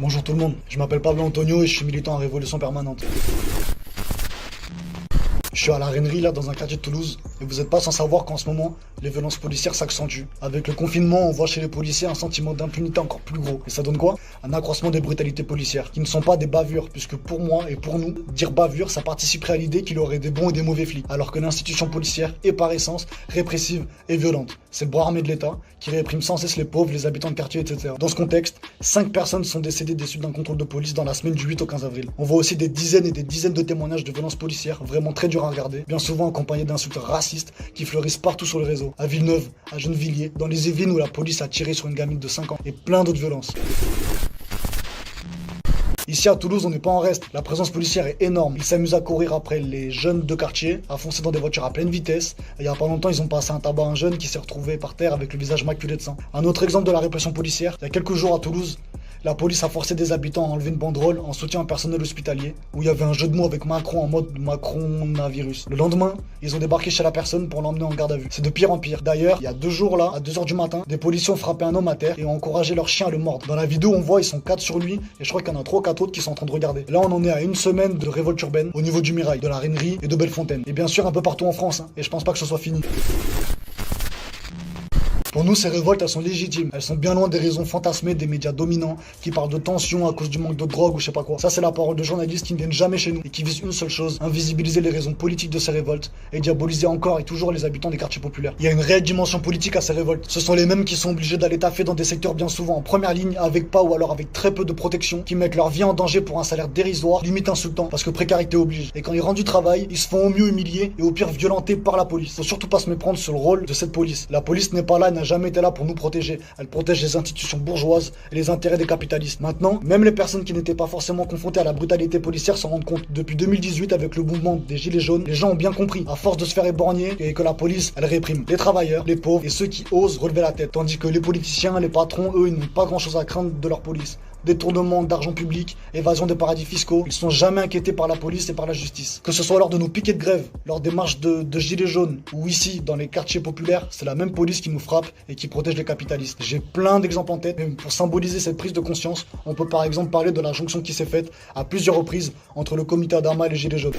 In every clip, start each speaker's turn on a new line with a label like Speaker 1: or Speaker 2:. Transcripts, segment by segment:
Speaker 1: Bonjour tout le monde, je m'appelle Pablo Antonio et je suis militant à Révolution Permanente. Je suis à la Reinerie, là, dans un quartier de Toulouse, et vous n'êtes pas sans savoir qu'en ce moment, les violences policières s'accentuent. Avec le confinement, on voit chez les policiers un sentiment d'impunité encore plus gros. Et ça donne quoi? Un accroissement des brutalités policières, qui ne sont pas des bavures, puisque pour moi et pour nous, dire bavure, ça participerait à l'idée qu'il y aurait des bons et des mauvais flics, alors que l'institution policière est par essence répressive et violente. C'est le bras armé de l'État, qui réprime sans cesse les pauvres, les habitants de quartier, etc. Dans ce contexte, 5 personnes sont décédées des suites d'un contrôle de police dans la semaine du 8 au 15 avril. On voit aussi des dizaines et des dizaines de témoignages de violences policières, vraiment très durs à regarder, bien souvent accompagnés d'insultes racistes qui fleurissent partout sur le réseau. À Villeneuve, à Gennevilliers, dans les Yvelines où la police a tiré sur une gamine de 5 ans, et plein d'autres violences. Ici à Toulouse, on n'est pas en reste. La présence policière est énorme. Ils s'amusent à courir après les jeunes de quartier, à foncer dans des voitures à pleine vitesse. Et il n'y a pas longtemps, ils ont passé un tabac à un jeune qui s'est retrouvé par terre avec le visage maculé de sang. Un autre exemple de la répression policière, il y a quelques jours à Toulouse, la police a forcé des habitants à enlever une banderole en soutien au personnel hospitalier où il y avait un jeu de mots avec Macron en mode Macronavirus. Le lendemain, ils ont débarqué chez la personne pour l'emmener en garde à vue. C'est de pire en pire. D'ailleurs, il y a 2 jours là, à 2h du matin, des policiers ont frappé un homme à terre et ont encouragé leur chien à le mordre. Dans la vidéo, on voit ils sont 4 sur lui et je crois qu'il y en a 3 ou 4 autres qui sont en train de regarder. Là, on en est à une semaine de révolte urbaine au niveau du Mirail, de la Reinerie et de Bellefontaine. Et bien sûr, un peu partout en France, et je pense pas que ce soit fini. Pour nous, ces révoltes, elles sont légitimes. Elles sont bien loin des raisons fantasmées des médias dominants qui parlent de tension à cause du manque de drogue ou je sais pas quoi. Ça, c'est la parole de journalistes qui ne viennent jamais chez nous et qui visent une seule chose, invisibiliser les raisons politiques de ces révoltes et diaboliser encore et toujours les habitants des quartiers populaires. Il y a une réelle dimension politique à ces révoltes. Ce sont les mêmes qui sont obligés d'aller taffer dans des secteurs bien souvent en première ligne avec pas ou alors avec très peu de protection, qui mettent leur vie en danger pour un salaire dérisoire, limite insultant, parce que précarité oblige. Et quand ils rentrent du travail, ils se font au mieux humilier et au pire violentés par la police. Faut surtout pas se méprendre sur le rôle de cette police. La police n'est pas là, n'a jamais été là pour nous protéger. Elle protège les institutions bourgeoises et les intérêts des capitalistes. Maintenant, même les personnes qui n'étaient pas forcément confrontées à la brutalité policière s'en rendent compte. Depuis 2018, avec le mouvement des Gilets jaunes, les gens ont bien compris, à force de se faire éborgner, et que la police, elle réprime les travailleurs, les pauvres et ceux qui osent relever la tête. Tandis que les politiciens, les patrons, eux, ils n'ont pas grand chose à craindre de leur police. Détournement d'argent public, évasion des paradis fiscaux, ils sont jamais inquiétés par la police et par la justice. Que ce soit lors de nos piquets de grève, lors des marches de gilets jaunes, ou ici, dans les quartiers populaires, c'est la même police qui nous frappe et qui protège les capitalistes. J'ai plein d'exemples en tête, mais pour symboliser cette prise de conscience, on peut par exemple parler de la jonction qui s'est faite à plusieurs reprises entre le comité Adama et les gilets jaunes.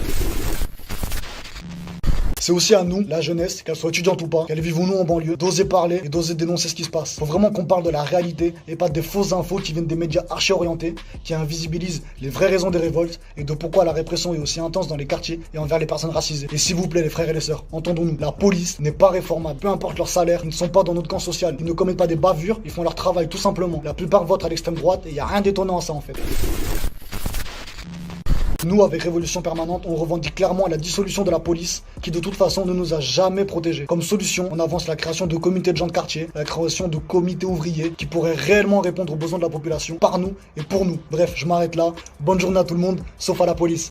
Speaker 1: C'est aussi à nous, la jeunesse, qu'elle soit étudiante ou pas, qu'elle vive ou non en banlieue, d'oser parler et d'oser dénoncer ce qui se passe. Faut vraiment qu'on parle de la réalité et pas des fausses infos qui viennent des médias archi-orientés, qui invisibilisent les vraies raisons des révoltes et de pourquoi la répression est aussi intense dans les quartiers et envers les personnes racisées. Et s'il vous plaît, les frères et les sœurs, entendons-nous, la police n'est pas réformable. Peu importe leur salaire, ils ne sont pas dans notre camp social, ils ne commettent pas des bavures, ils font leur travail tout simplement. La plupart votent à l'extrême droite et il n'y a rien d'étonnant à ça en fait. Nous, avec Révolution Permanente, on revendique clairement la dissolution de la police, qui de toute façon ne nous a jamais protégés. Comme solution, on avance la création de comités de gens de quartier, la création de comités ouvriers, qui pourraient réellement répondre aux besoins de la population, par nous et pour nous. Bref, je m'arrête là. Bonne journée à tout le monde, sauf à la police.